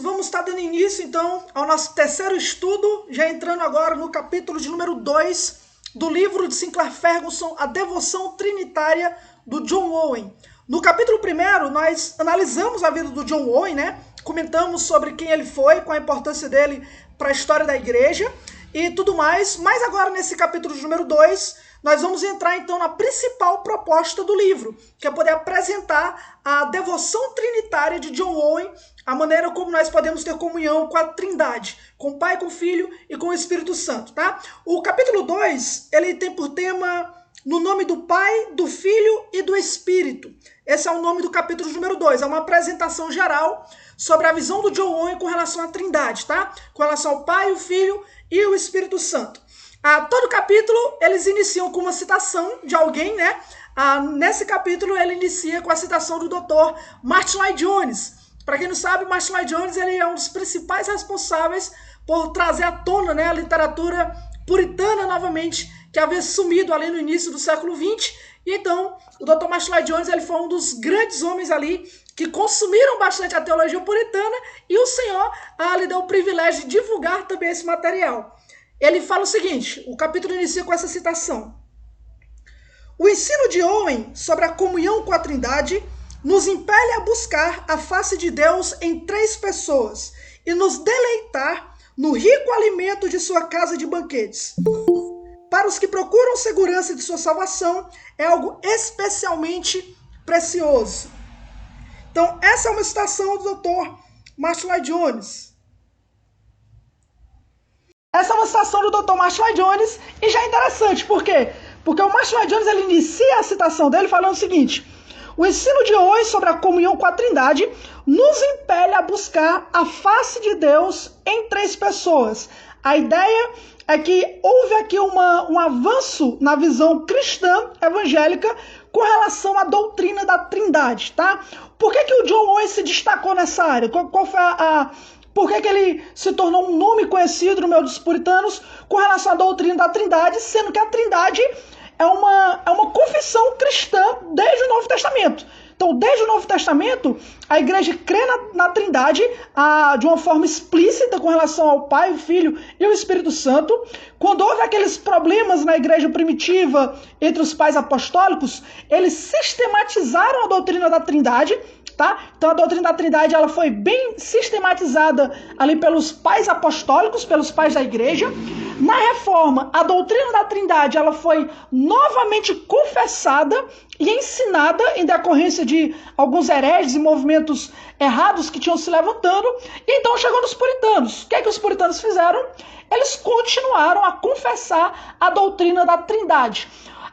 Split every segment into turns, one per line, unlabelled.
vamos estar dando início então ao nosso terceiro estudo, já entrando agora no capítulo de número 2 do livro de Sinclair Ferguson, A Devoção Trinitária, do John Owen. No capítulo 1, nós analisamos a vida do John Owen, né? Comentamos sobre quem ele foi, qual a importância dele para a história da igreja e tudo mais. Mas agora, nesse capítulo de número 2, nós vamos entrar então na principal proposta do livro, que é poder apresentar a devoção trinitária de John Owen, a maneira como nós podemos ter comunhão com a Trindade, com o Pai, com o Filho e com o Espírito Santo, tá? O capítulo 2, ele tem por tema no nome do Pai, do Filho e do Espírito. Esse é o nome do capítulo número 2, é uma apresentação geral sobre a visão do John Owen com relação à Trindade, tá? Com relação ao Pai, o Filho e o Espírito Santo. Todo capítulo eles iniciam com uma citação de alguém, né? Nesse capítulo ele inicia com a citação do Dr. Martin Lloyd-Jones. Para quem não sabe, Martin Lloyd-Jones ele é um dos principais responsáveis por trazer à tona, né, a literatura puritana novamente, que havia sumido ali no início do século XX. E então, o Dr. Martin Lloyd-Jones ele foi um dos grandes homens ali que consumiram bastante a teologia puritana e o Senhor lhe deu o privilégio de divulgar também esse material. Ele fala o seguinte, o capítulo inicia com essa citação. O ensino de Owen sobre a comunhão com a Trindade nos impele a buscar a face de Deus em 3 pessoas e nos deleitar no rico alimento de sua casa de banquetes. Para os que procuram segurança de sua salvação, é algo especialmente precioso. Então, essa é uma citação do Dr. Martin Lloyd-Jones. Essa é uma citação do Dr. Martin Lloyd-Jones e já é interessante, por quê? Porque o Martin Lloyd-Jones ele inicia a citação dele falando o seguinte: o ensino de hoje sobre a comunhão com a Trindade nos impele a buscar a face de Deus em 3 pessoas. A ideia é que houve aqui um avanço na visão cristã evangélica com relação à doutrina da Trindade, tá? Por que o John Owen se destacou nessa área? Qual foi por que ele se tornou um nome conhecido no meio dos puritanos com relação à doutrina da Trindade, sendo que a Trindade é uma confissão cristã desde o Novo Testamento. Então, desde o Novo Testamento, a igreja crê na Trindade de uma forma explícita com relação ao Pai, o Filho e o Espírito Santo. Quando houve aqueles problemas na igreja primitiva entre os pais apostólicos, eles sistematizaram a doutrina da Trindade, tá? Então, a doutrina da Trindade ela foi bem sistematizada ali pelos pais apostólicos, pelos pais da igreja. Na Reforma, a doutrina da Trindade ela foi novamente confessada e ensinada em decorrência de alguns hereges e movimentos errados que tinham se levantando. E então chegou nos puritanos. O que é que os puritanos fizeram? Eles continuaram a confessar a doutrina da Trindade.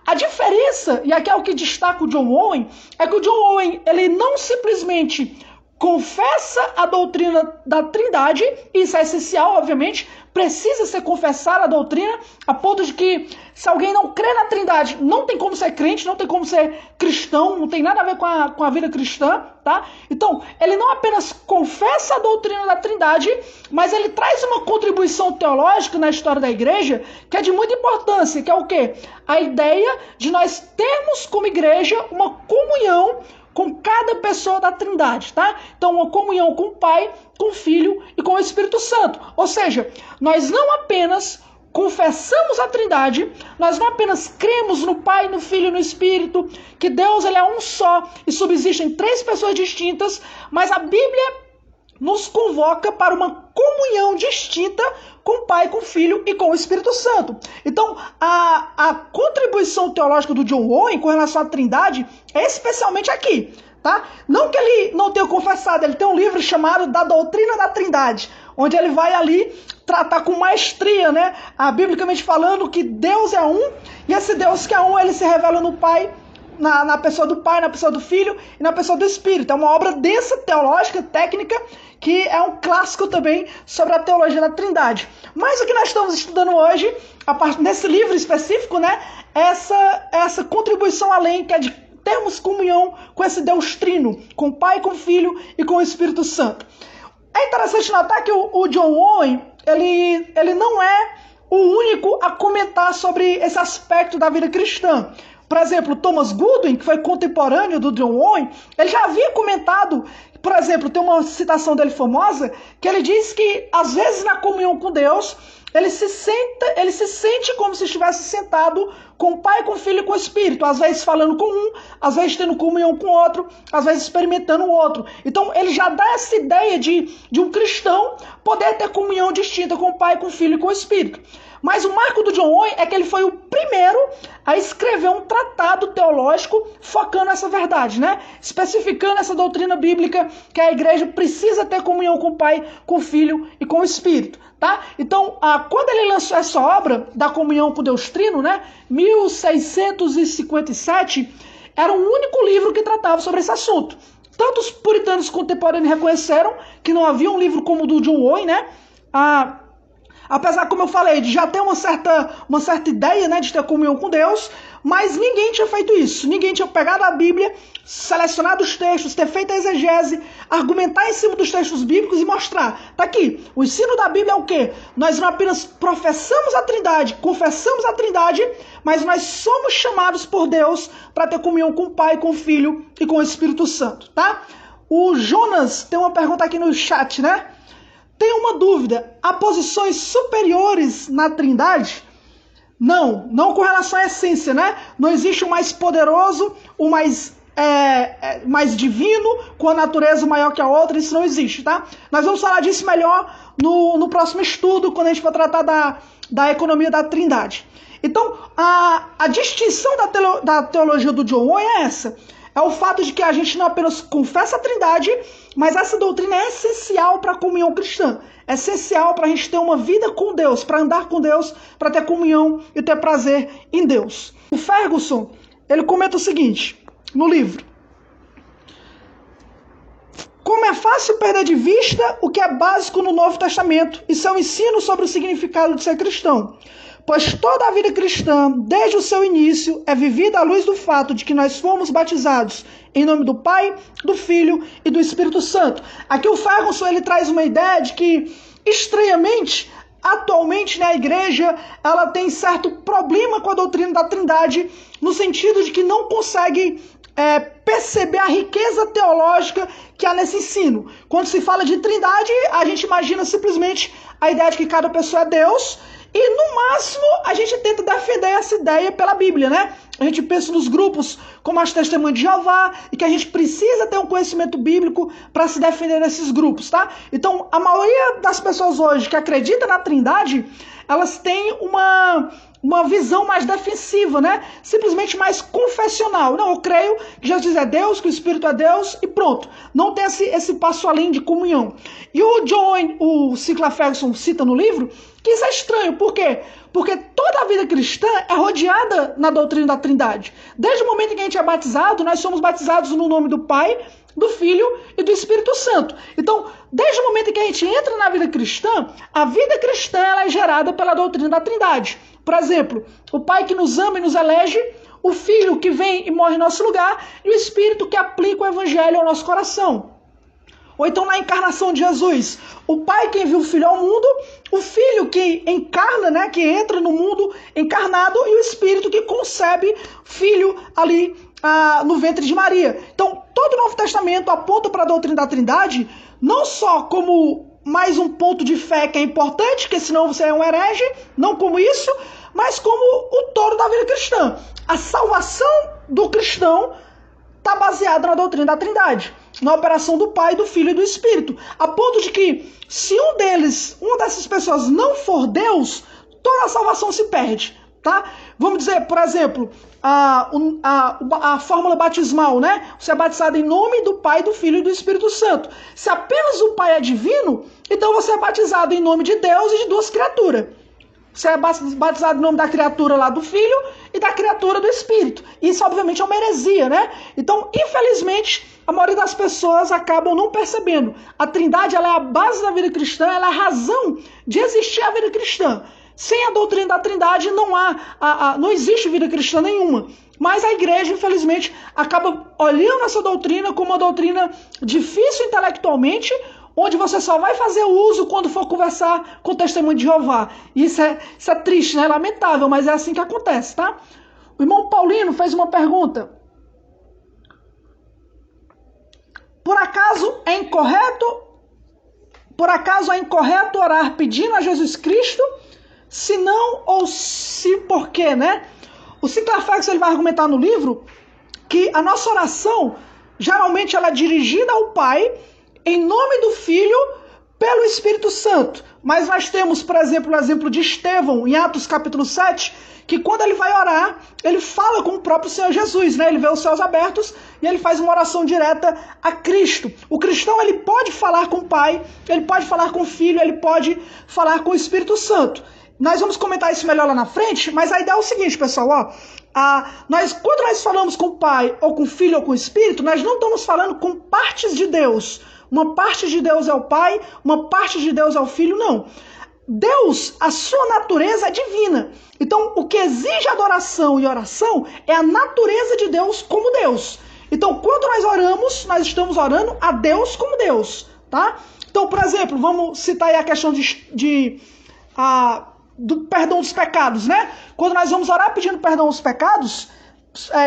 A diferença, e aqui é o que destaca o John Owen, é que o John Owen ele não simplesmente confessa a doutrina da Trindade, isso é essencial, obviamente, precisa ser confessada a doutrina, a ponto de que se alguém não crê na Trindade, não tem como ser crente, não tem como ser cristão, não tem nada a ver com a vida cristã, tá? Então, ele não apenas confessa a doutrina da Trindade, mas ele traz uma contribuição teológica na história da igreja que é de muita importância, que é o quê? A ideia de nós termos como igreja uma comunhão com cada pessoa da Trindade, tá? Então, uma comunhão com o Pai, com o Filho e com o Espírito Santo. Ou seja, nós não apenas confessamos a Trindade, nós não apenas cremos no Pai, no Filho e no Espírito, que Deus ele é um só e subsiste em 3 pessoas distintas, mas a Bíblia nos convoca para uma comunhão distinta com o Pai, com o Filho e com o Espírito Santo. Então, a contribuição teológica do John Owen com relação à Trindade é especialmente aqui, tá? Não que ele não tenha confessado, ele tem um livro chamado Da Doutrina da Trindade, onde ele vai ali tratar com maestria, né? Biblicamente falando que Deus é um, e esse Deus que é um, ele se revela no Pai, na pessoa do Pai, na pessoa do Filho e na pessoa do Espírito. É uma obra densa, teológica, técnica, que é um clássico também sobre a teologia da Trindade. Mas o que nós estamos estudando hoje, a parte desse livro específico, né, essa contribuição além, que é de termos comunhão com esse Deus trino, com o Pai, com o Filho e com o Espírito Santo. É interessante notar que o John Owen, ele não é o único a comentar sobre esse aspecto da vida cristã. Por exemplo, Thomas Goodwin, que foi contemporâneo do John Owen, ele já havia comentado Por exemplo, tem uma citação dele famosa que ele diz que, às vezes, na comunhão com Deus, ele se sente como se estivesse sentado com o Pai, com o Filho e com o Espírito. Às vezes falando com um, às vezes tendo comunhão com o outro, às vezes experimentando o outro. Então, ele já dá essa ideia de um cristão poder ter comunhão distinta com o Pai, com o Filho e com o Espírito. Mas o marco do John Owen é que ele foi o primeiro a escrever um tratado teológico focando nessa verdade, né? Especificando essa doutrina bíblica que a igreja precisa ter comunhão com o Pai, com o Filho e com o Espírito, tá? Então, quando ele lançou essa obra da comunhão com Deus Trino, né? 1657, era o único livro que tratava sobre esse assunto. Tanto os puritanos contemporâneos reconheceram que não havia um livro como o do John Owen, né? Apesar, como eu falei, de já ter uma certa ideia, né, de ter comunhão com Deus, mas ninguém tinha feito isso. Ninguém tinha pegado a Bíblia, selecionado os textos, ter feito a exegese, argumentar em cima dos textos bíblicos e mostrar. Tá aqui, o ensino da Bíblia é o quê? Nós não apenas professamos a Trindade, confessamos a Trindade, mas nós somos chamados por Deus para ter comunhão com o Pai, com o Filho e com o Espírito Santo, tá? O Jonas tem uma pergunta aqui no chat, né? Tem uma dúvida, há posições superiores na Trindade? Não com relação à essência, né? Não existe o mais poderoso, o mais divino, com a natureza maior que a outra, isso não existe, tá? Nós vamos falar disso melhor no próximo estudo, quando a gente for tratar da economia da Trindade. Então, a distinção da teologia do John Owen é essa. É o fato de que a gente não apenas confessa a Trindade, mas essa doutrina é essencial para a comunhão cristã. É essencial para a gente ter uma vida com Deus, para andar com Deus, para ter comunhão e ter prazer em Deus. O Ferguson, ele comenta o seguinte, no livro. Como é fácil perder de vista o que é básico no Novo Testamento e seu ensino sobre o significado de ser cristão. Pois toda a vida cristã, desde o seu início, é vivida à luz do fato de que nós fomos batizados em nome do Pai, do Filho e do Espírito Santo. Aqui o Ferguson ele traz uma ideia de que, estranhamente, atualmente, né, a igreja ela tem certo problema com a doutrina da Trindade, no sentido de que não consegue perceber a riqueza teológica que há nesse ensino. Quando se fala de Trindade, a gente imagina simplesmente a ideia de que cada pessoa é Deus. E, no máximo, a gente tenta defender essa ideia pela Bíblia, né? A gente pensa nos grupos como as Testemunhas de Jeová e que a gente precisa ter um conhecimento bíblico para se defender nesses grupos, tá? Então, a maioria das pessoas hoje que acreditam na Trindade, elas têm uma visão mais defensiva, né? Simplesmente mais confessional. Não, eu creio que Jesus é Deus, que o Espírito é Deus e pronto. Não tem esse passo além de comunhão. E o Sinclair Ferguson cita no livro que isso é estranho. Por quê? Porque toda a vida cristã é rodeada na doutrina da Trindade. Desde o momento em que a gente é batizado, nós somos batizados no nome do Pai, do Filho e do Espírito Santo. Então, desde o momento em que a gente entra na vida cristã, a vida cristã ela é gerada pela doutrina da Trindade. Por exemplo, o Pai que nos ama e nos elege, o Filho que vem e morre em nosso lugar e o Espírito que aplica o Evangelho ao nosso coração. Ou então na encarnação de Jesus, o Pai que envia o Filho ao mundo, o Filho que encarna, né, que entra no mundo encarnado e o Espírito que concebe Filho ali no ventre de Maria. Então, todo o Novo Testamento aponta para a doutrina da Trindade, não só como mais um ponto de fé que é importante, porque senão você é um herege, não como isso, mas como o todo da vida cristã. A salvação do cristão está baseada na doutrina da Trindade, na operação do Pai, do Filho e do Espírito, a ponto de que se uma dessas pessoas não for Deus, toda a salvação se perde, tá? Vamos dizer, por exemplo, a fórmula batismal, né? Você é batizado em nome do Pai, do Filho e do Espírito Santo. Se apenas o Pai é divino, então você é batizado em nome de Deus e de duas criaturas. Você é batizado em nome da criatura lá do Filho e da criatura do Espírito. Isso, obviamente, é uma heresia, né? Então, infelizmente, a maioria das pessoas acabam não percebendo. A Trindade ela é a base da vida cristã, ela é a razão de existir a vida cristã. Sem a doutrina da Trindade não existe vida cristã nenhuma. Mas a igreja, infelizmente, acaba olhando essa doutrina como uma doutrina difícil intelectualmente, onde você só vai fazer uso quando for conversar com o Testemunho de Jeová. Isso é triste, né? É lamentável, mas é assim que acontece, tá? O irmão Paulino fez uma pergunta. Por acaso é incorreto orar pedindo a Jesus Cristo? Se não, ou se por quê, né? O Sinclair Ferguson, ele vai argumentar no livro que a nossa oração, geralmente ela é dirigida ao Pai, em nome do Filho, pelo Espírito Santo. Mas nós temos, por exemplo, o exemplo de Estevão, em Atos capítulo 7, que quando ele vai orar, ele fala com o próprio Senhor Jesus, né? Ele vê os céus abertos e ele faz uma oração direta a Cristo. O cristão, ele pode falar com o Pai, ele pode falar com o Filho, ele pode falar com o Espírito Santo. Nós vamos comentar isso melhor lá na frente, mas a ideia é o seguinte, pessoal, quando nós falamos com o Pai, ou com o Filho, ou com o Espírito, nós não estamos falando com partes de Deus. Uma parte de Deus é o Pai, uma parte de Deus é o Filho, não. Deus, a sua natureza é divina. Então, o que exige adoração e oração é a natureza de Deus como Deus. Então, quando nós oramos, nós estamos orando a Deus como Deus, tá? Então, por exemplo, vamos citar aí a questão do perdão dos pecados, né? Quando nós vamos orar pedindo perdão dos pecados,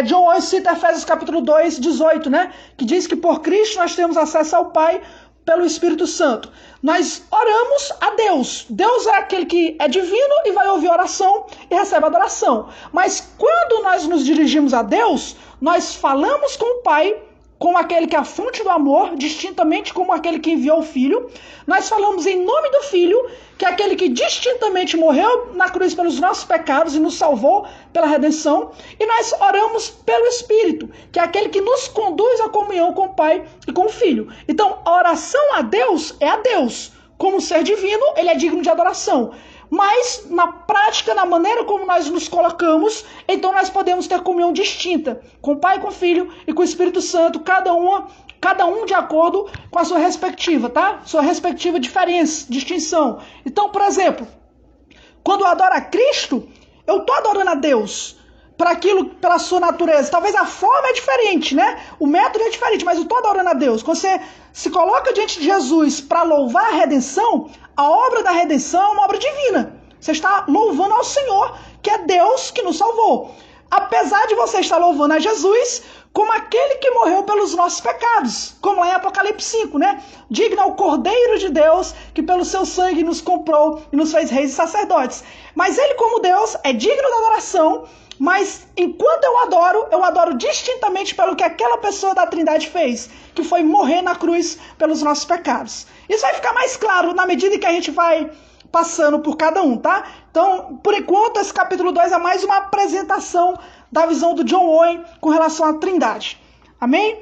John Owen cita Efésios capítulo 2, 18, né? Que diz que por Cristo nós temos acesso ao Pai pelo Espírito Santo. Nós oramos a Deus. Deus é aquele que é divino e vai ouvir a oração e recebe a adoração. Mas quando nós nos dirigimos a Deus, nós falamos com o Pai, como aquele que é a fonte do amor, distintamente como aquele que enviou o Filho. Nós falamos em nome do Filho, que é aquele que distintamente morreu na cruz pelos nossos pecados e nos salvou pela redenção. E nós oramos pelo Espírito, que é aquele que nos conduz à comunhão com o Pai e com o Filho. Então, a oração a Deus é a Deus. Como ser divino, ele é digno de adoração. Mas, na prática, na maneira como nós nos colocamos, então nós podemos ter comunhão distinta com o Pai, com o Filho e com o Espírito Santo, cada um de acordo com a sua respectiva, tá? Sua respectiva distinção. Então, por exemplo, quando eu adoro a Cristo, eu estou adorando a Deus pela sua natureza. Talvez a forma é diferente, né? O método é diferente, mas eu estou adorando a Deus. Quando você se coloca diante de Jesus para louvar a redenção, a obra da redenção é uma obra divina. Você está louvando ao Senhor, que é Deus que nos salvou. Apesar de você estar louvando a Jesus como aquele que morreu pelos nossos pecados, como lá em Apocalipse 5, né? Digno ao Cordeiro de Deus, que pelo seu sangue nos comprou e nos fez reis e sacerdotes. Mas ele, como Deus, é digno da adoração, mas enquanto eu adoro distintamente pelo que aquela pessoa da Trindade fez, que foi morrer na cruz pelos nossos pecados. Isso vai ficar mais claro na medida que a gente vai passando por cada um, tá? Então, por enquanto, esse capítulo 2 é mais uma apresentação da visão do John Owen com relação à Trindade. Amém?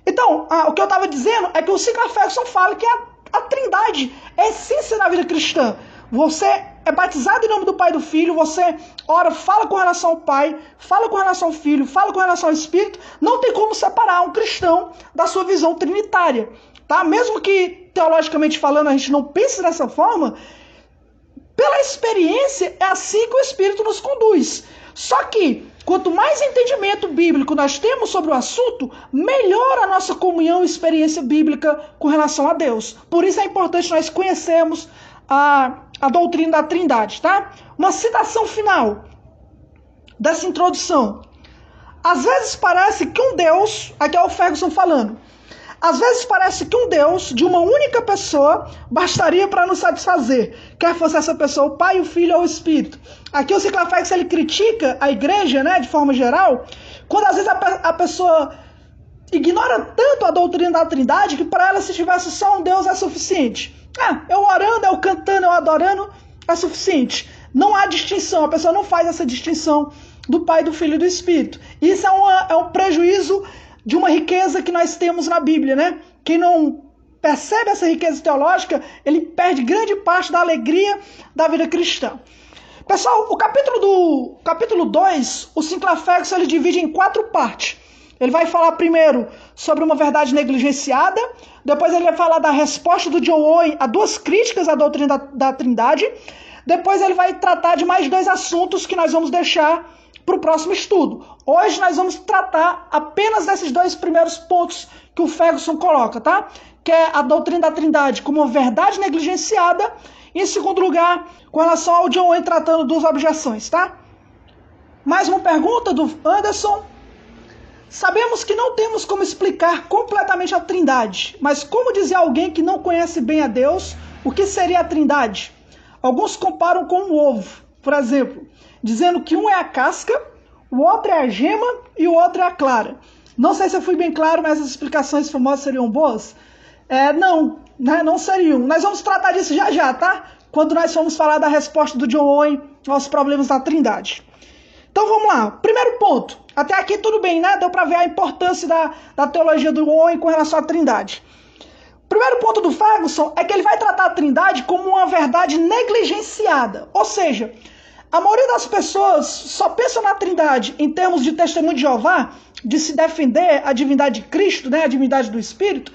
Então, o que eu estava dizendo é que o Sinclair Ferguson fala que a Trindade é essência na vida cristã. Você é batizado em nome do Pai e do Filho, você ora, fala com relação ao Pai, fala com relação ao Filho, fala com relação ao Espírito. Não tem como separar um cristão da sua visão trinitária, tá? Mesmo que, teologicamente falando, a gente não pense dessa forma, pela experiência, é assim que o Espírito nos conduz. Só que, quanto mais entendimento bíblico nós temos sobre o assunto, melhor a nossa comunhão e experiência bíblica com relação a Deus. Por isso é importante nós conhecermos a doutrina da Trindade, tá? Uma citação final dessa introdução. Às vezes parece que um Deus, aqui é o Ferguson falando, às vezes parece que um Deus de uma única pessoa bastaria para nos satisfazer, quer fosse essa pessoa o Pai, o Filho ou o Espírito. Aqui o Sinclair Ferguson, ele critica a igreja, né, de forma geral, quando às vezes a pessoa ignora tanto a doutrina da Trindade que para ela, se tivesse só um Deus, é suficiente. Eu orando, eu cantando, eu adorando, é suficiente. Não há distinção, a pessoa não faz essa distinção do Pai, do Filho e do Espírito. Isso é um prejuízo de uma riqueza que nós temos na Bíblia, né? Quem não percebe essa riqueza teológica, ele perde grande parte da alegria da vida cristã. Pessoal, o capítulo 2, o Sinclair Ferguson, ele divide em 4 partes. Ele vai falar primeiro sobre uma verdade negligenciada, depois ele vai falar da resposta do John Owen a 2 críticas à doutrina da Trindade, depois ele vai tratar de mais 2 assuntos que nós vamos deixar para o próximo estudo. Hoje nós vamos tratar apenas desses 2 primeiros pontos que o Ferguson coloca, tá? Que é a doutrina da Trindade como uma verdade negligenciada e, em segundo lugar, com relação ao John Owen tratando 2 objeções, tá? Mais uma pergunta do Anderson. Sabemos que não temos como explicar completamente a Trindade, mas como dizer alguém que não conhece bem a Deus, o que seria a Trindade? Alguns comparam com um ovo, por exemplo, dizendo que um é a casca, o outro é a gema e o outro é a clara. Não sei se eu fui bem claro, mas as explicações famosas seriam boas? Não seriam. Nós vamos tratar disso já já, tá? Quando nós formos falar da resposta do John Owen aos problemas da Trindade. Então vamos lá. Primeiro ponto. Até aqui tudo bem, né? Deu para ver a importância da teologia do Owen com relação à Trindade. O primeiro ponto do Ferguson é que ele vai tratar a Trindade como uma verdade negligenciada. Ou seja, a maioria das pessoas só pensa na Trindade em termos de testemunho de Jeová, de se defender a divindade de Cristo, né? A divindade do Espírito.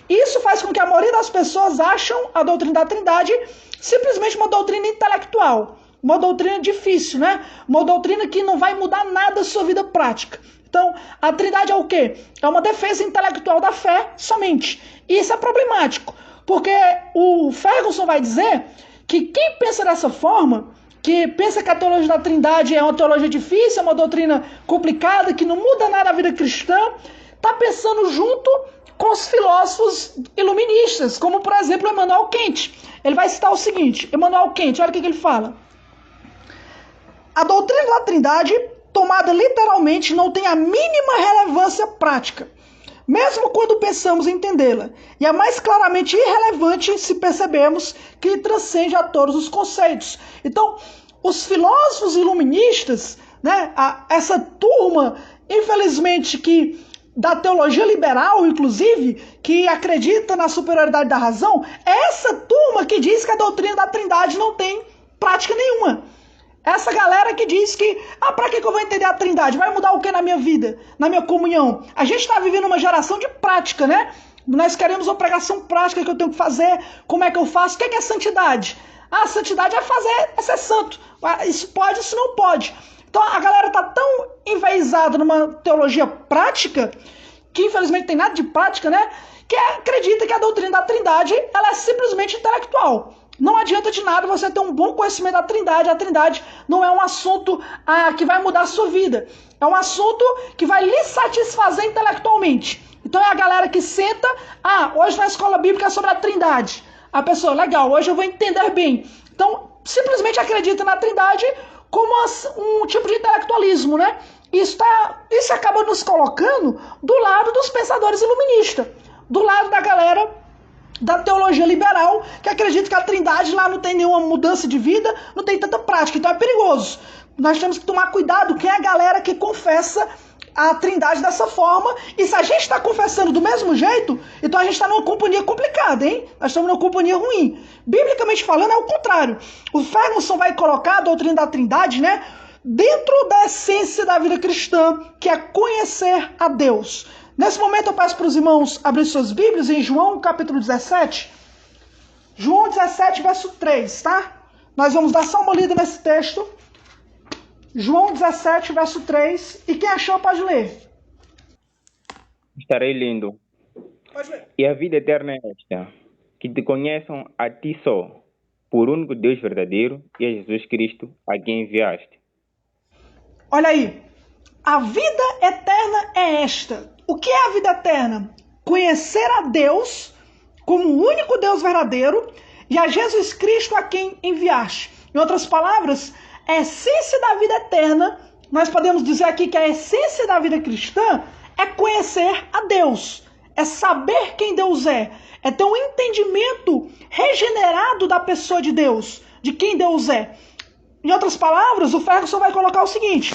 Isso faz com que a maioria das pessoas acham a doutrina da Trindade simplesmente uma doutrina intelectual. Uma doutrina difícil, né? Uma doutrina que não vai mudar nada na sua vida prática. Então, a Trindade é o quê? É uma defesa intelectual da fé somente. E isso é problemático, porque o Ferguson vai dizer que quem pensa dessa forma, que pensa que a teologia da Trindade é uma teologia difícil, é uma doutrina complicada, que não muda nada na vida cristã, está pensando junto com os filósofos iluministas, como, por exemplo, Emmanuel Kant. Ele vai citar o seguinte, Emmanuel Kant, olha o que ele fala. A doutrina da Trindade, tomada literalmente, não tem a mínima relevância prática, mesmo quando pensamos em entendê-la, e é mais claramente irrelevante se percebemos que transcende a todos os conceitos. Então, os filósofos iluministas, né, essa turma, infelizmente, que da teologia liberal, inclusive, que acredita na superioridade da razão, é essa turma que diz que a doutrina da Trindade não tem prática nenhuma. Essa galera que diz que, pra que eu vou entender a Trindade? Vai mudar o que na minha vida? Na minha comunhão? A gente está vivendo uma geração de prática, né? Nós queremos uma pregação prática que eu tenho que fazer. Como é que eu faço? O que é santidade? A santidade é ser santo. Isso pode, isso não pode. Então a galera está tão enviesada numa teologia prática, que infelizmente tem nada de prática, né? Que acredita que a doutrina da Trindade ela é simplesmente intelectual. Não adianta de nada você ter um bom conhecimento da Trindade. A Trindade não é um assunto que vai mudar a sua vida. É um assunto que vai lhe satisfazer intelectualmente. Então é a galera que senta, hoje na escola bíblica é sobre a Trindade. A pessoa, legal, hoje eu vou entender bem. Então, simplesmente acredita na Trindade como um tipo de intelectualismo, né? Isso acaba nos colocando do lado dos pensadores iluministas, do lado da galera da teologia liberal, que acredita que a Trindade lá não tem nenhuma mudança de vida, não tem tanta prática, então é perigoso. Nós temos que tomar cuidado quem é a galera que confessa a Trindade dessa forma, e se a gente está confessando do mesmo jeito, então a gente está numa companhia complicada, hein? Nós estamos numa companhia ruim. Biblicamente falando, é o contrário. O Ferguson vai colocar a doutrina da Trindade, né, dentro da essência da vida cristã, que é conhecer a Deus. Nesse momento eu peço para os irmãos abrir suas Bíblias em João capítulo 17. João 17, verso 3, tá? Nós vamos dar só uma lida nesse texto. João 17, verso 3. E quem achou pode ler.
Estarei lendo.
Pode ler.
E a vida eterna é esta, que te conheçam a ti só, por único Deus verdadeiro, e a Jesus Cristo, a quem enviaste.
Olha aí. A vida eterna é esta. O que é a vida eterna? Conhecer a Deus como o único Deus verdadeiro e a Jesus Cristo a quem enviaste. Em outras palavras, a essência da vida eterna, nós podemos dizer aqui que a essência da vida cristã é conhecer a Deus, é saber quem Deus é ter um entendimento regenerado da pessoa de Deus, de quem Deus é. Em outras palavras, o Ferguson vai colocar o seguinte: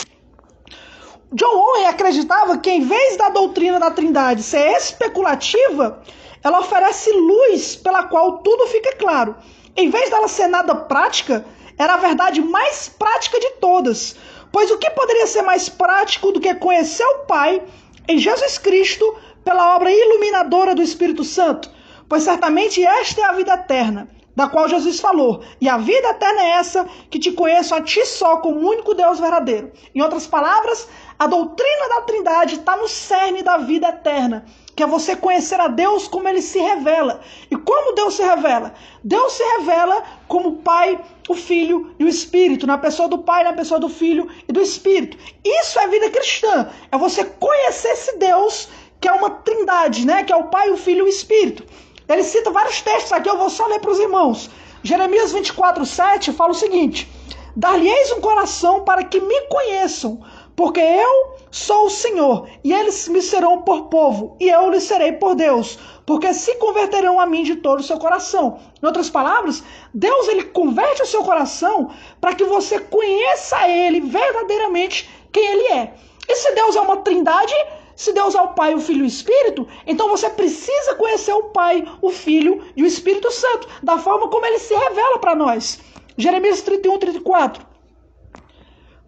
John Owen acreditava que, em vez da doutrina da Trindade ser especulativa, ela oferece luz pela qual tudo fica claro. Em vez dela ser nada prática, era a verdade mais prática de todas. Pois o que poderia ser mais prático do que conhecer o Pai em Jesus Cristo pela obra iluminadora do Espírito Santo? Pois certamente esta é a vida eterna, da qual Jesus falou. E a vida eterna é essa, que te conheço a ti só como o único Deus verdadeiro. Em outras palavras, a doutrina da Trindade está no cerne da vida eterna. que é você conhecer a Deus como ele se revela. E como Deus se revela? Deus se revela como o Pai, o Filho e o Espírito, na pessoa do Pai, na pessoa do Filho e do Espírito. Isso é vida cristã, é você conhecer esse Deus que é uma trindade, né? Que é o Pai, o Filho e o Espírito. Ele cita vários textos aqui, eu vou só ler para os irmãos. Jeremias 24:7 fala o seguinte: dar-lhes um coração para que me conheçam, porque eu sou o Senhor, e eles me serão por povo, e eu lhes serei por Deus, porque se converterão a mim de todo o seu coração. Em outras palavras, Deus ele converte o seu coração para que você conheça ele verdadeiramente quem ele é. E se Deus é uma trindade, se Deus é o Pai, o Filho e o Espírito, então você precisa conhecer o Pai, o Filho e o Espírito Santo, da forma como ele se revela para nós. Jeremias 31:34.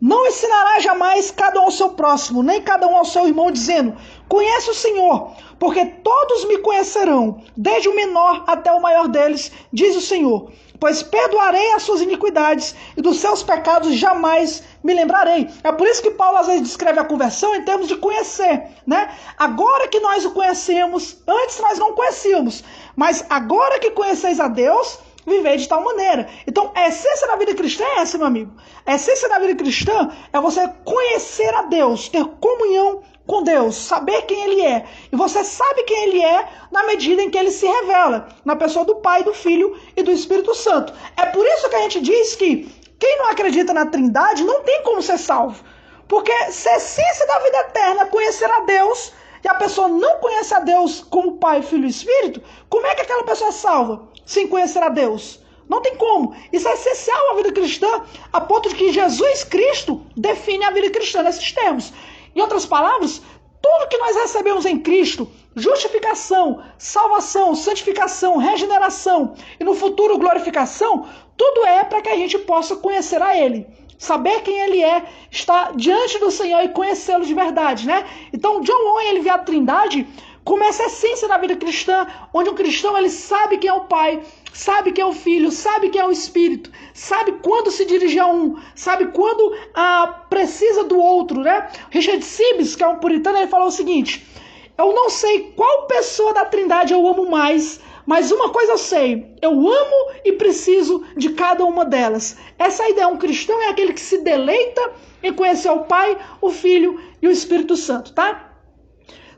Não ensinará jamais cada um ao seu próximo, nem cada um ao seu irmão, dizendo: conhece o Senhor, porque todos me conhecerão, desde o menor até o maior deles, diz o Senhor. Pois perdoarei as suas iniquidades e dos seus pecados jamais me lembrarei. É por isso que Paulo às vezes descreve a conversão em termos de conhecer, né? Agora que nós o conhecemos, antes nós não conhecíamos, mas agora que conheceis a Deus, vivei de tal maneira. Então, a essência da vida cristã é essa, meu amigo. A essência da vida cristã é você conhecer a Deus, ter comunhão com Deus, saber quem ele é. E você sabe quem ele é na medida em que ele se revela, na pessoa do Pai, do Filho e do Espírito Santo. É por isso que a gente diz que quem não acredita na Trindade não tem como ser salvo. Porque se a essência da vida eterna é conhecer a Deus, e a pessoa não conhece a Deus como Pai, Filho e Espírito, como é que aquela pessoa é salva sem conhecer a Deus? Não tem como. Isso é essencial à vida cristã, a ponto de que Jesus Cristo define a vida cristã nesses termos. Em outras palavras, tudo que nós recebemos em Cristo, justificação, salvação, santificação, regeneração e no futuro glorificação, tudo é para que a gente possa conhecer a Ele. Saber quem ele é, estar diante do Senhor e conhecê-lo de verdade, né? Então, John Owen, ele vê a Trindade como essa essência da vida cristã, onde um cristão, ele sabe quem é o Pai, sabe quem é o Filho, sabe quem é o Espírito, sabe quando se dirigir a um, sabe quando precisa do outro, né? Richard Sibbes, que é um puritano, ele falou o seguinte: eu não sei qual pessoa da Trindade eu amo mais, mas uma coisa eu sei, eu amo e preciso de cada uma delas. Essa ideia, um cristão é aquele que se deleita em conhecer o Pai, o Filho e o Espírito Santo, tá?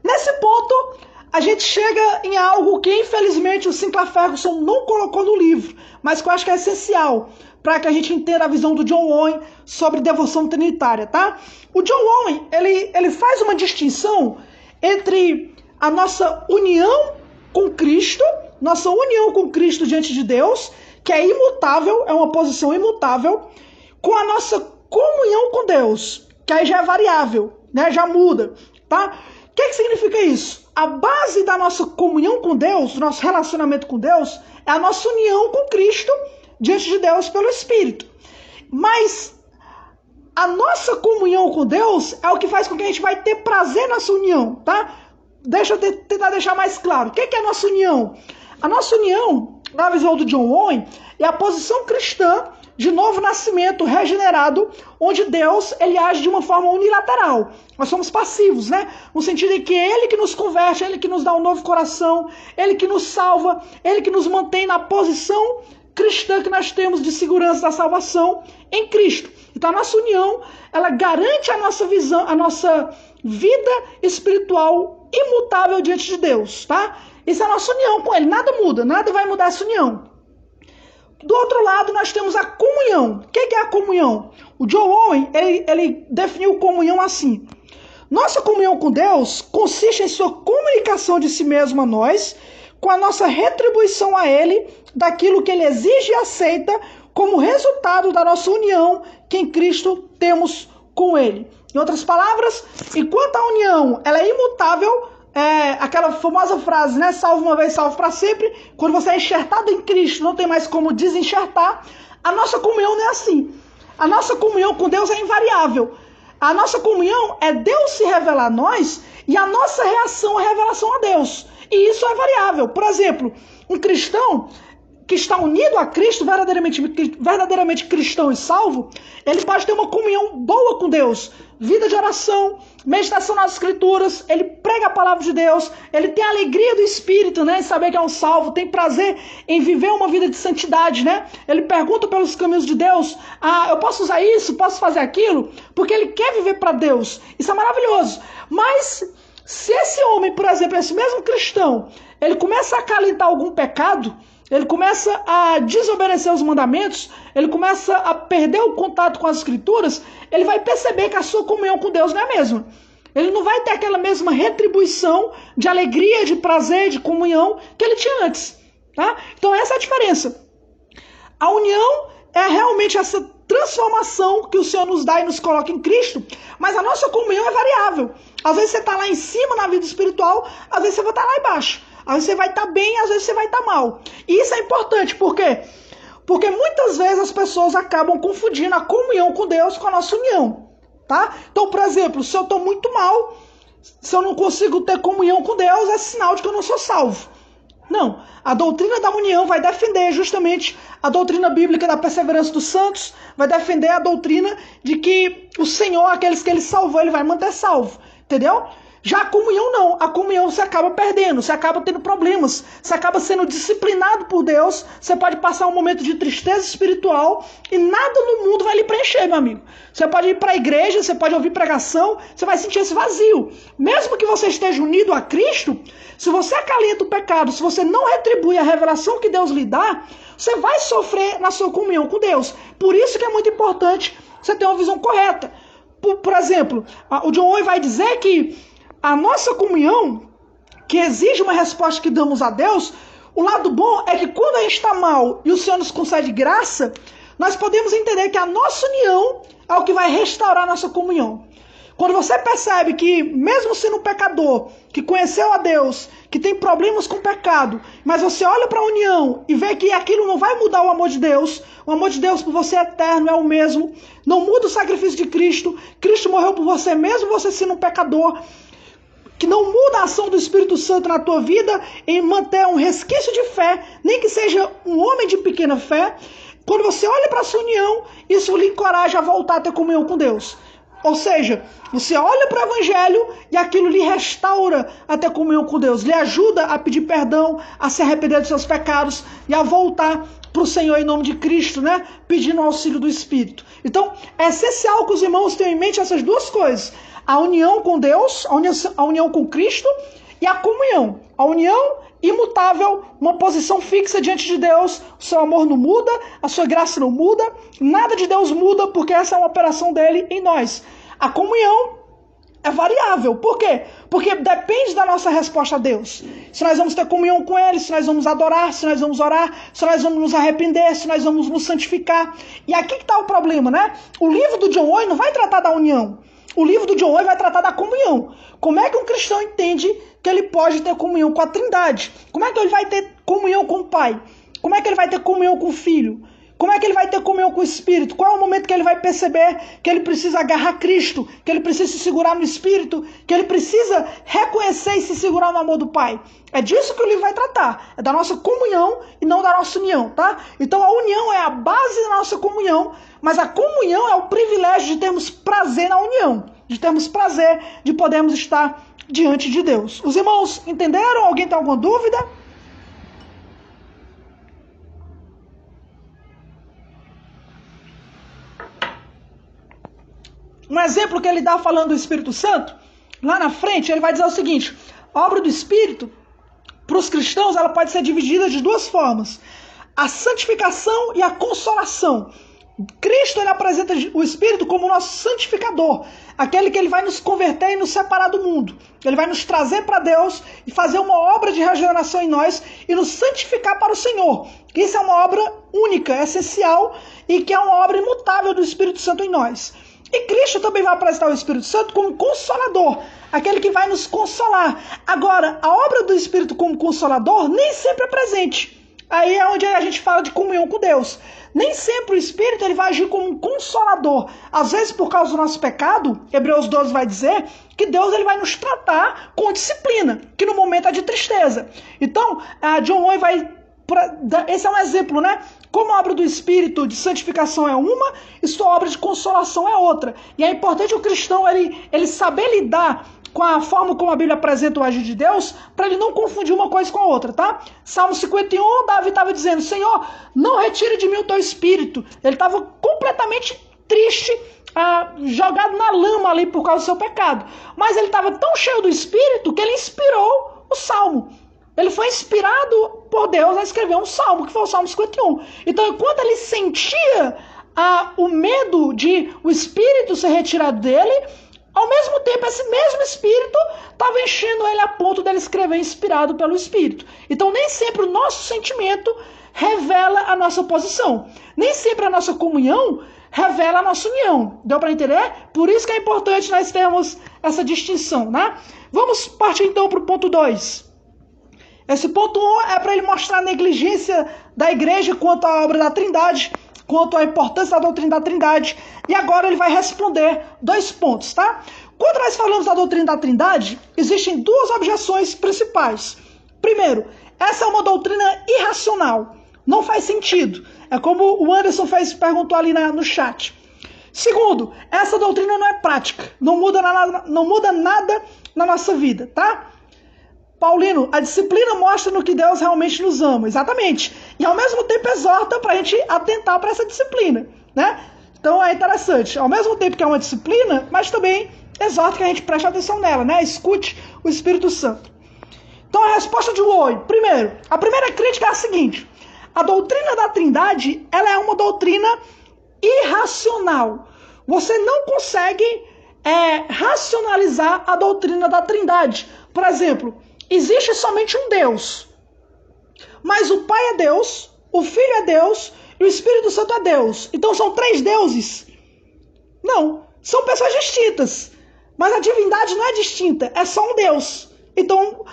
Nesse ponto, a gente chega em algo que infelizmente o Sinclair Ferguson não colocou no livro, mas que eu acho que é essencial para que a gente entenda a visão do John Owen sobre devoção trinitária, tá? O John Owen, ele faz uma distinção entre a nossa união com Cristo, nossa união com Cristo diante de Deus, que é imutável, é uma posição imutável, com a nossa comunhão com Deus, que aí já é variável, né? Já muda, tá? O que significa isso? A base da nossa comunhão com Deus, do nosso relacionamento com Deus, é a nossa união com Cristo diante de Deus pelo Espírito. Mas a nossa comunhão com Deus é o que faz com que a gente vai ter prazer nessa união, tá? Deixa eu tentar deixar mais claro. O que é a nossa união? A nossa união, na visão do John Owen, é a posição cristã de novo nascimento regenerado, onde Deus ele age de uma forma unilateral. Nós somos passivos, né? No sentido de que Ele que nos converte, Ele que nos dá um novo coração, Ele que nos salva, Ele que nos mantém na posição cristã que nós temos de segurança da salvação em Cristo. Então a nossa união, ela garante a nossa visão, a nossa vida espiritual imutável diante de Deus, tá? Isso é a nossa união com Ele, nada muda, nada vai mudar essa união. Do outro lado, nós temos a comunhão. O que é a comunhão? O John Owen, ele definiu comunhão assim: nossa comunhão com Deus consiste em sua comunicação de si mesmo a nós, com a nossa retribuição a Ele, daquilo que Ele exige e aceita como resultado da nossa união que em Cristo temos com Ele. Em outras palavras, enquanto a união ela é imutável, aquela famosa frase, né? Salvo uma vez, salvo para sempre. Quando você é enxertado em Cristo, não tem mais como desenxertar. A nossa comunhão não é assim. A nossa comunhão com Deus é invariável. A nossa comunhão é Deus se revelar a nós e a nossa reação à revelação a Deus. E isso é variável. Por exemplo, um cristão que está unido a Cristo, verdadeiramente cristão e salvo, ele pode ter uma comunhão boa com Deus, vida de oração, meditação nas Escrituras, ele prega a palavra de Deus, ele tem a alegria do Espírito, né, em saber que é um salvo, tem prazer em viver uma vida de santidade, né? Ele pergunta pelos caminhos de Deus, eu posso usar isso, posso fazer aquilo, porque ele quer viver para Deus. Isso é maravilhoso. Mas se esse homem, por exemplo, esse mesmo cristão, ele começa a acalentar algum pecado, ele começa a desobedecer os mandamentos, ele começa a perder o contato com as Escrituras, ele vai perceber que a sua comunhão com Deus não é a mesma. Ele não vai ter aquela mesma retribuição de alegria, de prazer, de comunhão que ele tinha antes. Tá? Então essa é a diferença. A união é realmente essa transformação que o Senhor nos dá e nos coloca em Cristo, mas a nossa comunhão é variável. Às vezes você está lá em cima na vida espiritual, às vezes você vai estar lá embaixo. Às vezes você vai estar bem, às vezes você vai estar mal. E isso é importante, por quê? Porque muitas vezes as pessoas acabam confundindo a comunhão com Deus com a nossa união. Tá? Então, por exemplo, se eu estou muito mal, se eu não consigo ter comunhão com Deus, é sinal de que eu não sou salvo. Não, a doutrina da união vai defender justamente a doutrina bíblica da perseverança dos santos, vai defender a doutrina de que o Senhor, aqueles que ele salvou, ele vai manter salvo. Entendeu? Já a comunhão não, a comunhão você acaba perdendo, você acaba tendo problemas, você acaba sendo disciplinado por Deus, você pode passar um momento de tristeza espiritual e nada no mundo vai lhe preencher, meu amigo. Você pode ir para a igreja, você pode ouvir pregação, você vai sentir esse vazio. Mesmo que você esteja unido a Cristo, se você acalenta o pecado, se você não retribui a revelação que Deus lhe dá, você vai sofrer na sua comunhão com Deus. Por isso que é muito importante você ter uma visão correta. Por exemplo, o John Owen vai dizer que a nossa comunhão, que exige uma resposta que damos a Deus, o lado bom é que quando a gente está mal e o Senhor nos concede graça, nós podemos entender que a nossa união é o que vai restaurar a nossa comunhão. Quando você percebe que, mesmo sendo um pecador, que conheceu a Deus, que tem problemas com o pecado, mas você olha para a união e vê que aquilo não vai mudar o amor de Deus por você é eterno, é o mesmo, não muda o sacrifício de Cristo, Cristo morreu por você mesmo você sendo um pecador, que não muda a ação do Espírito Santo na tua vida em manter um resquício de fé, nem que seja um homem de pequena fé. Quando você olha para a sua união, isso lhe encoraja a voltar a ter comunhão com Deus. Ou seja, você olha para o Evangelho e aquilo lhe restaura a ter comunhão com Deus, lhe ajuda a pedir perdão, a se arrepender dos seus pecados e a voltar para o Senhor em nome de Cristo, né? Pedindo o auxílio do Espírito. Então, é essencial que os irmãos tenham em mente essas duas coisas. A união com Deus, a união com Cristo e a comunhão. A união imutável, uma posição fixa diante de Deus, o seu amor não muda, a sua graça não muda, nada de Deus muda porque essa é uma operação dele em nós. A comunhão é variável. Por quê? Porque depende da nossa resposta a Deus. Se nós vamos ter comunhão com Ele, se nós vamos adorar, se nós vamos orar, se nós vamos nos arrepender, se nós vamos nos santificar. E aqui que está o problema, né? O livro do John Owen não vai tratar da união. O livro do John Owen vai tratar da comunhão. Como é que um cristão entende que ele pode ter comunhão com a Trindade? Como é que ele vai ter comunhão com o Pai? Como é que ele vai ter comunhão com o Filho? Como é que ele vai ter comunhão com o Espírito? Qual é o momento que ele vai perceber que ele precisa agarrar Cristo, que ele precisa se segurar no Espírito, que ele precisa reconhecer e se segurar no amor do Pai? É disso que o livro vai tratar. É da nossa comunhão e não da nossa união, tá? Então a união é a base da nossa comunhão, mas a comunhão é o privilégio de termos prazer na união, de termos prazer de podermos estar diante de Deus. Os irmãos entenderam? Alguém tem alguma dúvida? Um exemplo que ele dá falando do Espírito Santo, lá na frente, ele vai dizer o seguinte: a obra do Espírito, para os cristãos, ela pode ser dividida de duas formas: a santificação e a consolação. Cristo, ele apresenta o Espírito como nosso santificador, aquele que ele vai nos converter e nos separar do mundo. Ele vai nos trazer para Deus e fazer uma obra de regeneração em nós e nos santificar para o Senhor. Isso é uma obra única, essencial e que é uma obra imutável do Espírito Santo em nós. E Cristo também vai apresentar o Espírito Santo como consolador, aquele que vai nos consolar. Agora, a obra do Espírito como consolador nem sempre é presente. Aí é onde a gente fala de comunhão com Deus. Nem sempre o Espírito ele vai agir como um consolador. Às vezes, por causa do nosso pecado, Hebreus 12 vai dizer que Deus ele vai nos tratar com disciplina, que no momento é de tristeza. Então, John Owen vai Esse é um exemplo, né? Como a obra do Espírito de santificação é uma, e sua obra de consolação é outra. E é importante o cristão ele saber lidar com a forma como a Bíblia apresenta o agir de Deus, para ele não confundir uma coisa com a outra, tá? Salmo 51, Davi estava dizendo, Senhor, não retire de mim o teu espírito. Ele estava completamente triste, jogado na lama ali por causa do seu pecado. Mas ele estava tão cheio do Espírito que ele inspirou o Salmo. Ele foi inspirado por Deus a escrever um salmo, que foi o Salmo 51. Então, enquanto ele sentia o medo de o Espírito ser retirado dele, ao mesmo tempo, esse mesmo Espírito estava enchendo ele a ponto dele escrever inspirado pelo Espírito. Então, nem sempre o nosso sentimento revela a nossa posição. Nem sempre a nossa comunhão revela a nossa união. Deu para entender? Por isso que é importante nós termos essa distinção, né? Vamos partir então para o ponto 2. Esse ponto 1 é para ele mostrar a negligência da igreja quanto à obra da Trindade, quanto à importância da doutrina da Trindade. E agora ele vai responder 2 pontos, tá? Quando nós falamos da doutrina da Trindade, existem 2 objeções principais. Primeiro, essa é uma doutrina irracional. Não faz sentido. É como o Anderson perguntou ali no chat. Segundo, essa doutrina não é prática. Não muda nada na nossa vida, tá? Paulino, a disciplina mostra no que Deus realmente nos ama. Exatamente. E ao mesmo tempo exorta para a gente atentar para essa disciplina, né? Então é interessante. Ao mesmo tempo que é uma disciplina, mas também exorta que a gente preste atenção nela, né? Escute o Espírito Santo. Então a resposta de Oi. Primeiro, a primeira crítica é a seguinte. A doutrina da Trindade, ela é uma doutrina irracional. Você não consegue racionalizar a doutrina da Trindade. Por exemplo, existe somente um Deus. Mas o Pai é Deus, o Filho é Deus e o Espírito Santo é Deus. Então são 3 deuses? Não, são pessoas distintas. Mas a divindade não é distinta, é só um Deus. Então,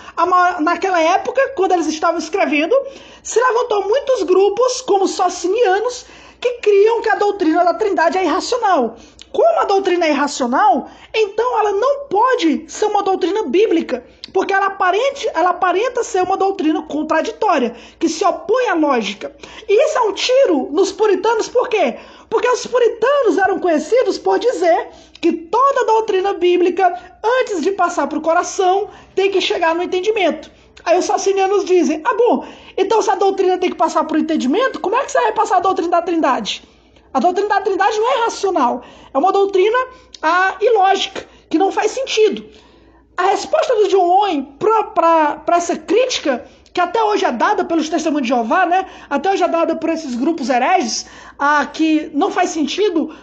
naquela época, quando eles estavam escrevendo, se levantou muitos grupos, como os socinianos, que criam que a doutrina da Trindade é irracional. Como a doutrina é irracional, então ela não pode ser uma doutrina bíblica, porque ela aparenta ser uma doutrina contraditória, que se opõe à lógica. E isso é um tiro nos puritanos, por quê? Porque os puritanos eram conhecidos por dizer que toda doutrina bíblica, antes de passar para o coração, tem que chegar no entendimento. Aí os socinianos dizem, bom, então se a doutrina tem que passar para o entendimento, como é que você vai passar a doutrina da Trindade? A doutrina da Trindade não é racional, é uma doutrina ilógica, que não faz sentido. A resposta do John Owen para essa crítica, que até hoje é dada pelos Testemunhos de Jeová, né? Até hoje é dada por esses grupos hereges, que não faz sentido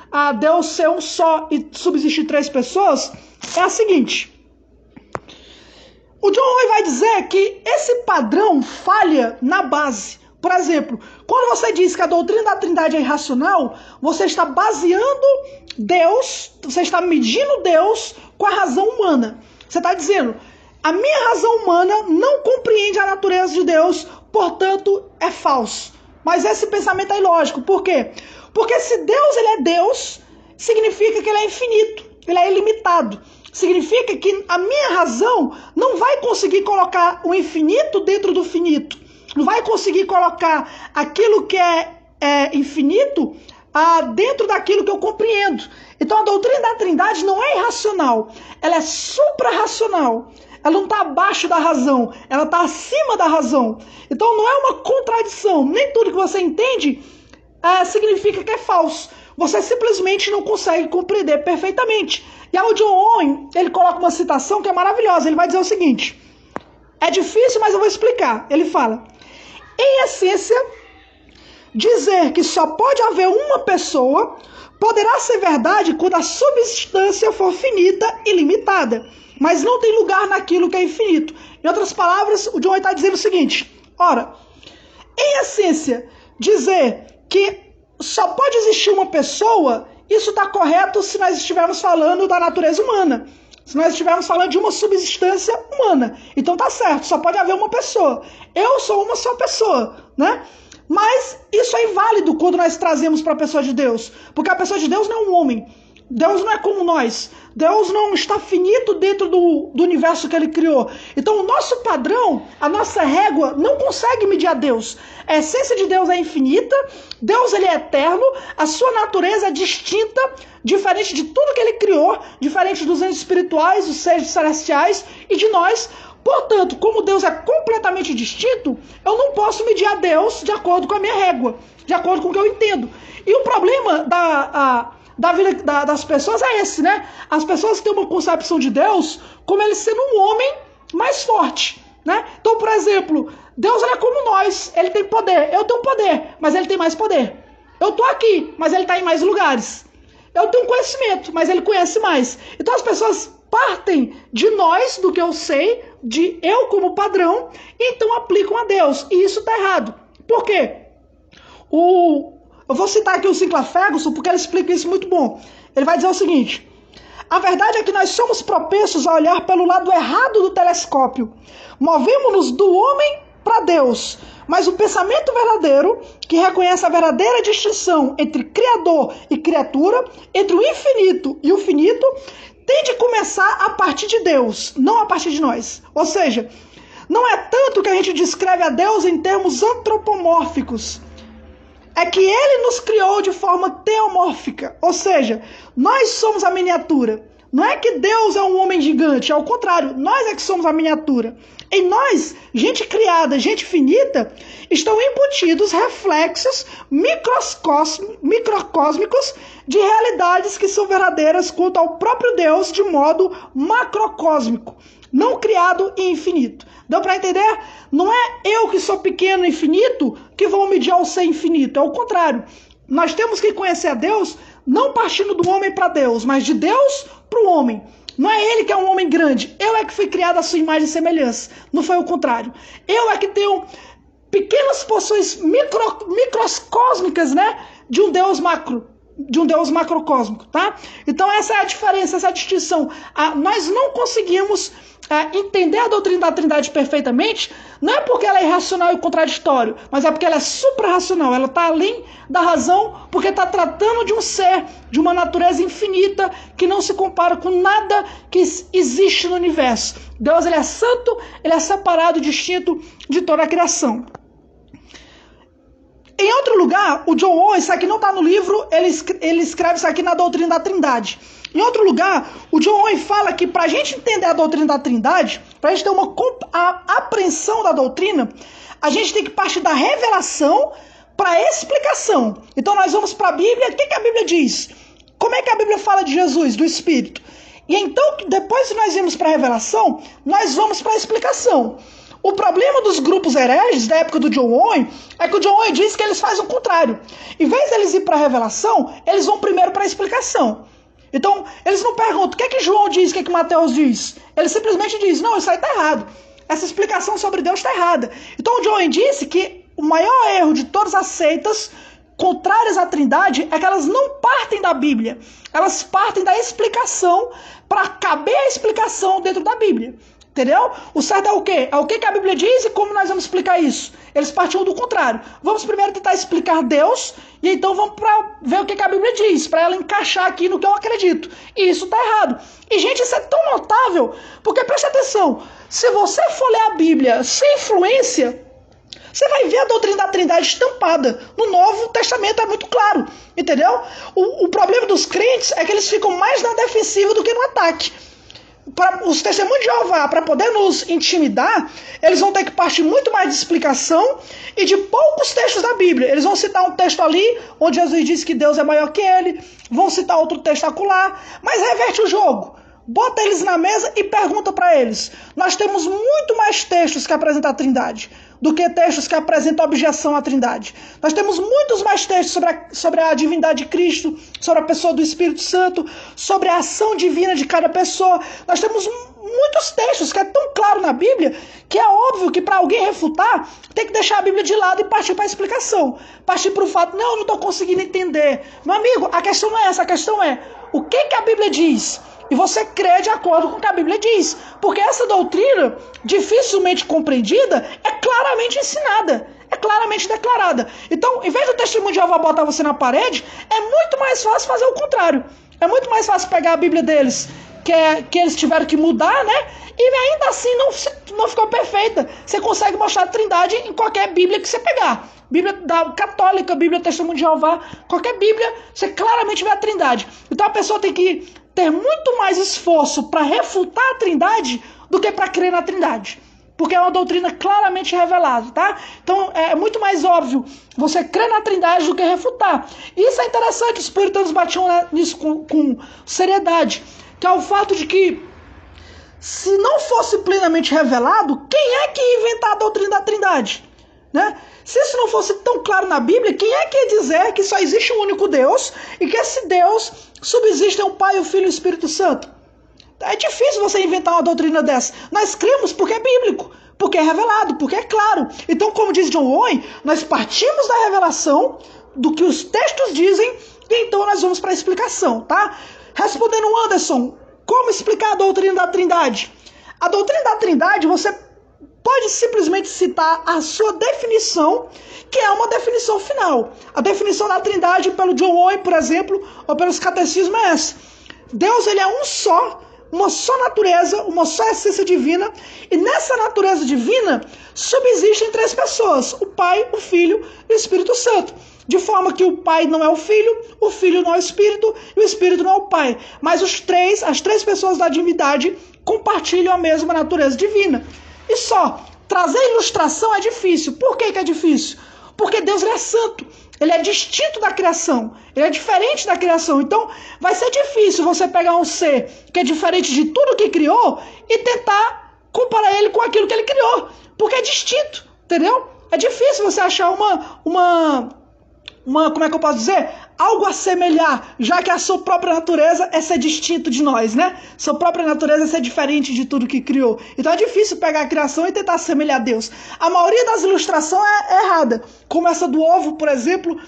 Deus ser um só e subsistir 3 pessoas, é a seguinte. O John Owen vai dizer que esse padrão falha na base. Por exemplo, quando você diz que a doutrina da Trindade é irracional, você está baseando Deus, você está medindo Deus com a razão humana. Você está dizendo, a minha razão humana não compreende a natureza de Deus, portanto é falso. Mas esse pensamento é ilógico. Por quê? Porque se Deus ele é Deus, significa que ele é infinito, ele é ilimitado. Significa que a minha razão não vai conseguir colocar o infinito dentro do finito. Não vai conseguir colocar aquilo que é infinito dentro daquilo que eu compreendo. Então a doutrina da Trindade não é irracional, ela é supra-racional. Ela não está abaixo da razão, ela está acima da razão. Então não é uma contradição. Nem tudo que você entende significa que é falso. Você simplesmente não consegue compreender perfeitamente. E aí o John Owen, ele coloca uma citação que é maravilhosa. Ele vai dizer o seguinte, é difícil, mas eu vou explicar. Ele fala, em essência, dizer que só pode haver uma pessoa poderá ser verdade quando a substância for finita e limitada, mas não tem lugar naquilo que é infinito. Em outras palavras, o John Owen está dizendo o seguinte, ora, em essência, dizer que só pode existir uma pessoa, isso está correto se nós estivermos falando da natureza humana, se nós estivermos falando de uma substância humana. Então está certo, só pode haver uma pessoa. Eu sou uma só pessoa, né? Mas isso é inválido quando nós trazemos para a pessoa de Deus, porque a pessoa de Deus não é um homem. Deus não é como nós. Deus não está finito dentro do universo que ele criou. Então o nosso padrão, a nossa régua, não consegue medir a Deus. A essência de Deus é infinita, Deus ele é eterno, a sua natureza é distinta, diferente de tudo que ele criou, diferente dos entes espirituais, dos seres celestiais e de nós. Portanto, como Deus é completamente distinto, eu não posso medir a Deus de acordo com a minha régua, de acordo com o que eu entendo. E o problema da vida das pessoas é esse, né? As pessoas têm uma concepção de Deus como ele sendo um homem mais forte, né? Então, por exemplo, Deus ele é como nós, ele tem poder, eu tenho poder, mas ele tem mais poder. Eu tô aqui, mas ele está em mais lugares. Eu tenho conhecimento, mas ele conhece mais. Então as pessoas partem de nós, do que eu sei, de eu como padrão, e então aplicam a Deus. E isso está errado. Por quê? Eu vou citar aqui o Sinclair Ferguson, porque ele explica isso muito bom. Ele vai dizer o seguinte: a verdade é que nós somos propensos a olhar pelo lado errado do telescópio. Movemos-nos do homem para Deus. Mas o pensamento verdadeiro, que reconhece a verdadeira distinção entre Criador e criatura, entre o infinito e o finito, tem de começar a partir de Deus, não a partir de nós. Ou seja, não é tanto que a gente descreve a Deus em termos antropomórficos. É que ele nos criou de forma teomórfica. Ou seja, nós somos a miniatura. Não é que Deus é um homem gigante, ao contrário, nós é que somos a miniatura. Em nós, gente criada, gente finita, estão embutidos reflexos microcósmicos de realidades que são verdadeiras quanto ao próprio Deus de modo macrocósmico, não criado e infinito. Deu para entender? Não é eu que sou pequeno e infinito que vou medir ao ser infinito, é o contrário. Nós temos que conhecer a Deus não partindo do homem para Deus, mas de Deus para o homem. Não é ele que é um homem grande. Eu é que fui criado à sua imagem e semelhança. Não foi o contrário. Eu é que tenho pequenas porções microcósmicas, né, de um Deus macrocósmico, tá? Então essa é a diferença, essa é a distinção. Nós não conseguimos entender a doutrina da Trindade perfeitamente, não é porque ela é irracional e contraditório, mas é porque ela é suprarracional, ela está além da razão, porque está tratando de um ser, de uma natureza infinita, que não se compara com nada que existe no universo. Deus ele é santo, ele é separado, distinto de toda a criação. Em outro lugar, o John Owen, isso aqui não está no livro, ele escreve isso aqui na doutrina da Trindade. Em outro lugar, o John Owen fala que para a gente entender a doutrina da Trindade, para a gente ter a apreensão da doutrina, a gente tem que partir da revelação para a explicação. Então nós vamos para a Bíblia, o que a Bíblia diz? Como é que a Bíblia fala de Jesus, do Espírito? E então, depois que nós vimos para a revelação, nós vamos para a explicação. O problema dos grupos hereges da época do John Owen é que o John Owen diz que eles fazem o contrário. Em vez deles ir para a revelação, eles vão primeiro para a explicação. Então, eles não perguntam o que é que João diz, o que é que Mateus diz. Ele simplesmente diz, não, isso aí está errado. Essa explicação sobre Deus está errada. Então, o John Owen disse que o maior erro de todas as seitas contrárias à Trindade é que elas não partem da Bíblia. Elas partem da explicação para caber a explicação dentro da Bíblia. Entendeu? O certo é o quê? É o que a Bíblia diz e como nós vamos explicar isso. Eles partiam do contrário. Vamos primeiro tentar explicar Deus e então vamos para ver o que a Bíblia diz, para ela encaixar aqui no que eu acredito. E isso está errado. E, gente, isso é tão notável, porque preste atenção, se você for ler a Bíblia sem influência, você vai ver a doutrina da Trindade estampada. No Novo Testamento é muito claro, entendeu? O problema dos crentes é que eles ficam mais na defensiva do que no ataque. Os testemunhos de Jeová, para poder nos intimidar, eles vão ter que partir muito mais de explicação e de poucos textos da Bíblia. Eles vão citar um texto ali, onde Jesus disse que Deus é maior que ele, vão citar outro texto acolá, mas reverte o jogo. Bota eles na mesa e pergunta para eles. Nós temos muito mais textos que apresentam a Trindade do que textos que apresentam objeção à Trindade. Nós temos muitos mais textos sobre a divindade de Cristo, sobre a pessoa do Espírito Santo, sobre a ação divina de cada pessoa. Nós temos muitos textos que é tão claro na Bíblia que é óbvio que para alguém refutar tem que deixar a Bíblia de lado e partir para a explicação. Partir para o fato, não, eu não estou conseguindo entender. Meu amigo, a questão não é essa, a questão é o que a Bíblia diz? E você crê de acordo com o que a Bíblia diz. Porque essa doutrina, dificilmente compreendida, é claramente ensinada. É claramente declarada. Então, em vez do testemunho de Jeová botar você na parede, é muito mais fácil fazer o contrário. É muito mais fácil pegar a Bíblia deles, que eles tiveram que mudar, né? E ainda assim não ficou perfeita. Você consegue mostrar a Trindade em qualquer Bíblia que você pegar. Bíblia católica, Bíblia Testemunho de Jeová, qualquer Bíblia, você claramente vê a Trindade. Então a pessoa tem que ter muito mais esforço para refutar a Trindade do que para crer na Trindade. Porque é uma doutrina claramente revelada, tá? Então é muito mais óbvio você crer na Trindade do que refutar. E isso é interessante, os puritanos batiam nisso com seriedade, que é o fato de que se não fosse plenamente revelado, quem é que ia inventar a doutrina da Trindade? Né? Se isso não fosse tão claro na Bíblia, quem é que ia dizer que só existe um único Deus e que esse Deus subsiste o Pai, o Filho e o Espírito Santo? É difícil você inventar uma doutrina dessa. Nós cremos porque é bíblico, porque é revelado, porque é claro. Então, como diz John Owen, nós partimos da revelação do que os textos dizem e então nós vamos para a explicação, tá? Respondendo o Anderson, como explicar a doutrina da Trindade? A doutrina da Trindade, você pode simplesmente citar a sua definição, que é uma definição final. A definição da Trindade pelo John Owen, por exemplo, ou pelos catecismos é essa. Deus, ele é um só, uma só natureza, uma só essência divina, e nessa natureza divina subsistem três pessoas, o Pai, o Filho e o Espírito Santo. De forma que o Pai não é o Filho não é o Espírito e o Espírito não é o Pai. Mas as três pessoas da divindade compartilham a mesma natureza divina. E só, trazer ilustração é difícil. Por que é difícil? Porque Deus, ele é santo, ele é distinto da criação, ele é diferente da criação. Então vai ser difícil você pegar um ser que é diferente de tudo que criou e tentar comparar ele com aquilo que ele criou, porque é distinto, entendeu? É difícil você achar como é que eu posso dizer? Algo a semelhar, já que a sua própria natureza é ser distinto de nós, né? Sua própria natureza é ser diferente de tudo que criou. Então é difícil pegar a criação e tentar assemelhar a Deus. A maioria das ilustrações é errada. Como essa do ovo, por exemplo,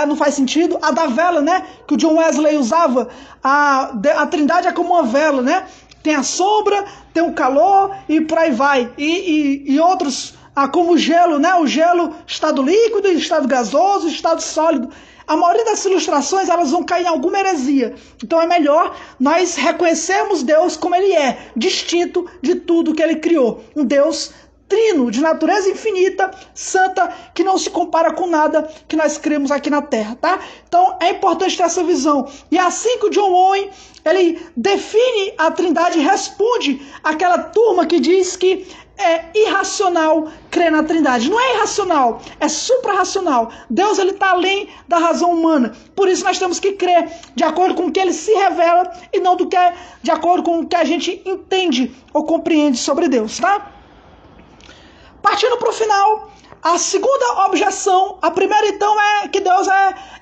não faz sentido. A da vela, né? Que o John Wesley usava. A Trindade é como uma vela, né? Tem a sombra, tem o calor e por aí vai. E outros, como o gelo, né? O gelo, estado líquido, estado gasoso, estado sólido. A maioria das ilustrações, elas vão cair em alguma heresia. Então é melhor nós reconhecermos Deus como ele é, distinto de tudo que ele criou. Um Deus trino, de natureza infinita, santa, que não se compara com nada que nós cremos aqui na Terra, tá? Então é importante ter essa visão. E assim que o John Owen, ele define a Trindade e responde àquela turma que diz que é irracional crer na Trindade. Não é irracional, é suprarracional. Deus, ele está além da razão humana. Por isso nós temos que crer de acordo com o que ele se revela e não de acordo com o que a gente entende ou compreende sobre Deus, tá? Partindo para o final, a segunda objeção, a primeira então é que Deus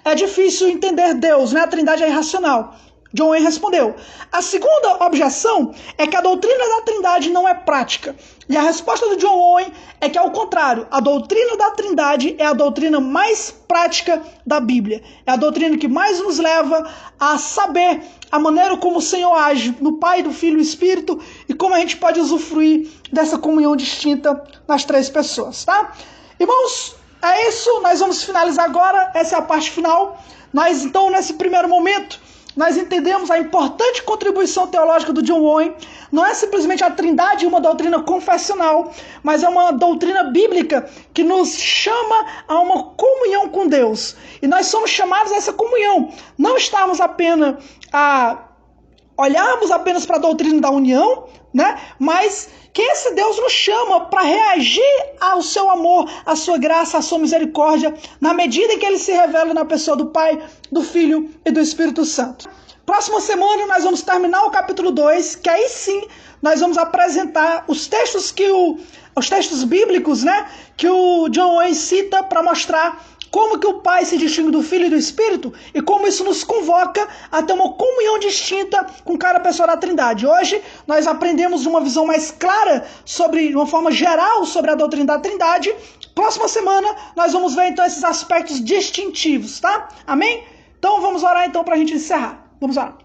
é difícil entender Deus, né? A Trindade é irracional. John Owen respondeu. A segunda objeção é que a doutrina da Trindade não é prática. E a resposta do John Owen é que, ao contrário, a doutrina da Trindade é a doutrina mais prática da Bíblia. É a doutrina que mais nos leva a saber a maneira como o Senhor age no Pai, do Filho e do Espírito e como a gente pode usufruir dessa comunhão distinta nas três pessoas, tá? Irmãos, é isso. Nós vamos finalizar agora. Essa é a parte final. Nós, então, nesse primeiro momento, nós entendemos a importante contribuição teológica do John Owen. Não é simplesmente a Trindade uma doutrina confessional, mas é uma doutrina bíblica que nos chama a uma comunhão com Deus. E nós somos chamados a essa comunhão. Não estamos apenas olharmos apenas para a doutrina da união, né? Mas que esse Deus nos chama para reagir ao seu amor, à sua graça, à sua misericórdia, na medida em que ele se revela na pessoa do Pai, do Filho e do Espírito Santo. Próxima semana nós vamos terminar o capítulo 2, que aí sim nós vamos apresentar os textos os textos bíblicos, né, que o John Owen cita para mostrar como que o Pai se distingue do Filho e do Espírito e como isso nos convoca a ter uma comunhão distinta com cada pessoa da Trindade. Hoje nós aprendemos uma visão mais clara de uma forma geral sobre a doutrina da Trindade. Próxima semana nós vamos ver então esses aspectos distintivos, tá? Amém? Então vamos orar então para a gente encerrar. Vamos orar.